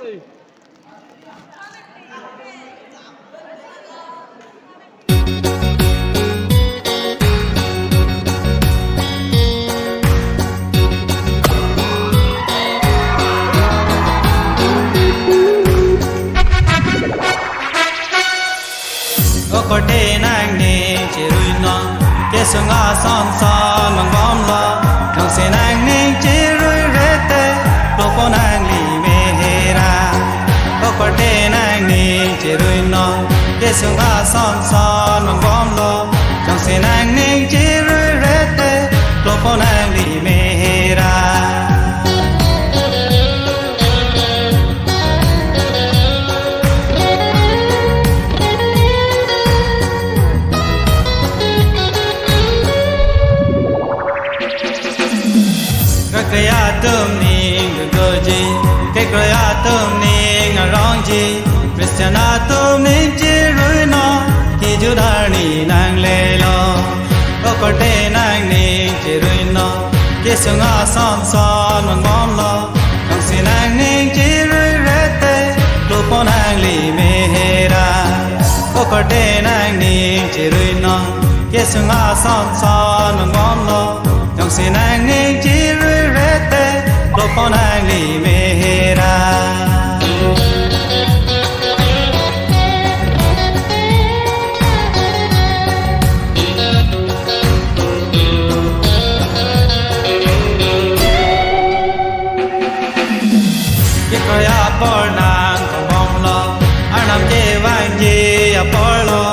Kote nang ni chirui no kesunga son son mang bom lo nong se nang ni chirui rete topo nang li me hera kote nang ni chirui no kesunga son son mang bom lo nong se nang ni chirui rete topo nang li me hera Kaya tum ni goji, kaya tum ni ngarongji, Christiana tum ni jiruino, kijudani nang lelo, okote nang ni jiruino, kisunga son son mang bom lo, kong si nang ni jirui rete, lupo nang li mehera, okote nang ni jiruino, kisunga son son mang bom lo, kong si nang ni jirui Lopo nang li mehera Kikoya por nang kong lo Anam je vang je apor lo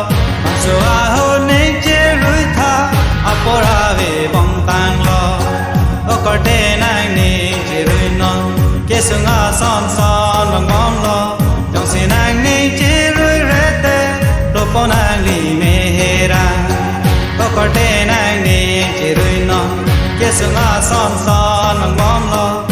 Mansu aho ning je rui tha Apora ve bong tang lo Okote nang ni Kesunga son son mang bom lo Dong si nang ni chirui rete Lopo nang li mehera Kokote nang ni chirui no Kesunga son son mang bom lo